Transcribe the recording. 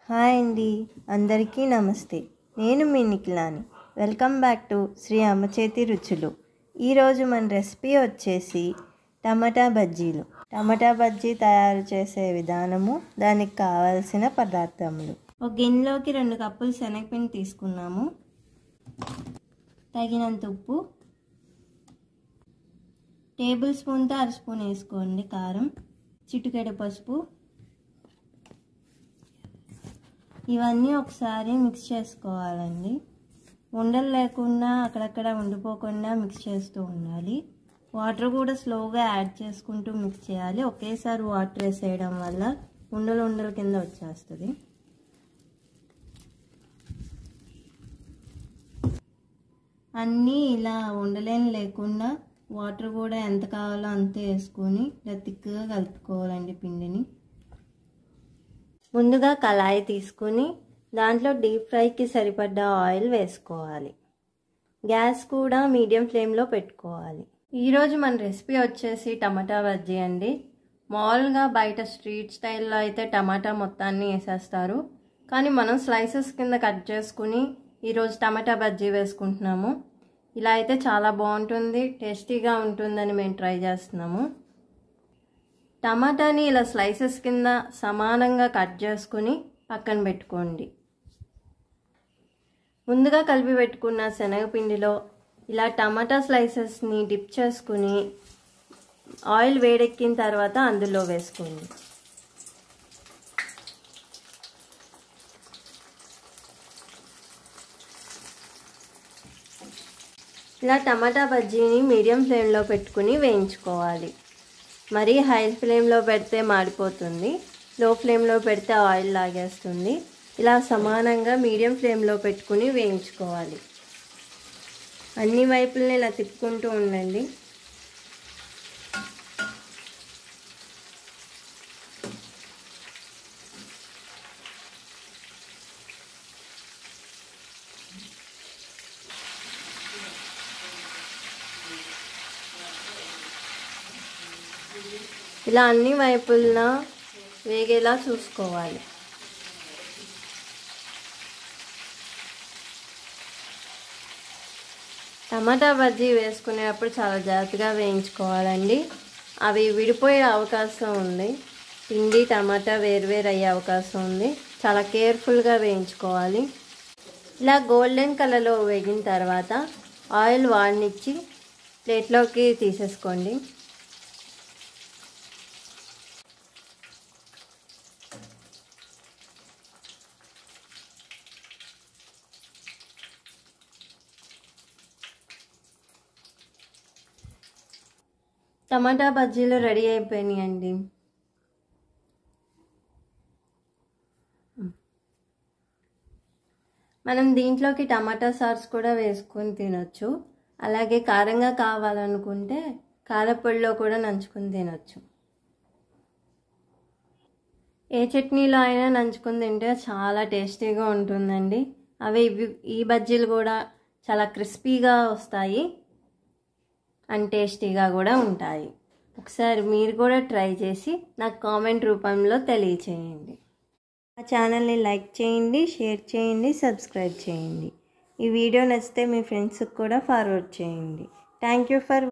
Hi అండి, అందరికీ నమస్తే. నేను మీ నిఖిలాని. వెల్కమ్ బ్యాక్ టు శ్రీ అమ్మచేతి రుచులు. ఈరోజు మన రెసిపీ వచ్చేసి టమాటా బజ్జీలు. టమాటా బజ్జీ తయారు చేసే విధానము, దానికి కావాల్సిన పదార్థములు. ఒక గిన్నెలోకి 2 కప్పులు శనగపిండి తీసుకున్నాము. తగినంత ఉప్పు, టేబుల్ స్పూన్తో 1/2 స్పూన్ వేసుకోండి కారం, చిటికెడు పసుపు. ఇవన్నీ ఒకసారి మిక్స్ చేసుకోవాలండి. ఉండలు లేకుండా అక్కడక్కడ ఉండిపోకుండా మిక్స్ చేస్తూ ఉండాలి. వాటర్ కూడా స్లోగా యాడ్ చేసుకుంటూ మిక్స్ చేయాలి. ఒకేసారి వాటర్ వేసేయడం వల్ల ఉండలు కింద వచ్చేస్తుంది. అన్నీ ఇలా ఉండలేని లేకుండా వాటర్ కూడా ఎంత కావాలో అంతే వేసుకొని ఇలా థిక్గా కలుపుకోవాలండి పిండిని. ముందుగా కళాయి తీసుకుని దాంట్లో డీప్ ఫ్రైకి సరిపడ్డ ఆయిల్ వేసుకోవాలి. గ్యాస్ కూడా మీడియం ఫ్లేమ్లో పెట్టుకోవాలి. ఈరోజు మన రెసిపీ వచ్చేసి టమాటా బజ్జీ అండి. మామూలుగా బయట స్ట్రీట్ స్టైల్లో అయితే టమాటా మొత్తాన్ని వేసేస్తారు, కానీ మనం స్లైసెస్ కింద కట్ చేసుకుని ఈరోజు టమాటా బజ్జీ వేసుకుంటున్నాము. ఇలా అయితే చాలా బాగుంటుంది, టేస్టీగా ఉంటుందని మేము ట్రై చేస్తున్నాము. టమాటాని ఇలా స్లైసెస్ కింద సమానంగా కట్ చేసుకుని పక్కన పెట్టుకోండి. ముందుగా కలిపి పెట్టుకున్న శనగపిండిలో ఇలా టమాటా స్లైసెస్ని డిప్ చేసుకుని ఆయిల్ వేడెక్కిన తర్వాత అందులో వేసుకోండి. ఇలా టమాటా బజ్జీని మీడియం ఫ్లేమ్లో పెట్టుకుని వేయించుకోవాలి. మరీ హై ఫ్లేమ్లో పెడితే మాడిపోతుంది, లో ఫ్లేమ్లో పెడితే ఆయిల్ లాగేస్తుంది. ఇలా సమానంగా మీడియం ఫ్లేమ్లో పెట్టుకుని వేయించుకోవాలి. అన్ని వైపులని ఇలా తిప్పుకుంటూ ఉండండి. ఇలా అన్ని వైపులా వేగేలా చూసుకోవాలి. టమాటా బజ్జీ వేసుకునేటప్పుడు చాలా జాగ్రత్తగా వేయించుకోవాలండి. అవి విడిపోయే అవకాశం ఉంది, పిండి టమాటా వేరువేరు అయ్యే అవకాశం ఉంది. చాలా కేర్ఫుల్గా వేయించుకోవాలి. ఇలా గోల్డెన్ కలర్లో వేగిన తర్వాత ఆయిల్ వాడనిచ్చి ప్లేట్లోకి తీసేసుకోండి. టమాటా బజ్జీలు రెడీ అయిపోయినాయండి. మనం దీంట్లోకి టమాటా సాస్ కూడా వేసుకొని తినొచ్చు. అలాగే కారంగా కావాలనుకుంటే కారపొడిలో కూడా నంచుకొని తినొచ్చు. ఏ చట్నీలో అయినా నంచుకొని తింటే చాలా టేస్టీగా ఉంటుందండి. ఈ బజ్జీలు కూడా చాలా క్రిస్పీగా వస్తాయి అండ్ టేస్టీగా కూడా ఉంటాయి. ఒకసారి మీరు కూడా ట్రై చేసి నాకు కామెంట్ రూపంలో తెలియచేయండి. మా ఛానల్ని లైక్ చేయండి, షేర్ చేయండి, సబ్స్క్రైబ్ చేయండి. ఈ వీడియో నచ్చితే మీ ఫ్రెండ్స్కి కూడా ఫార్వర్డ్ చేయండి. Thank you for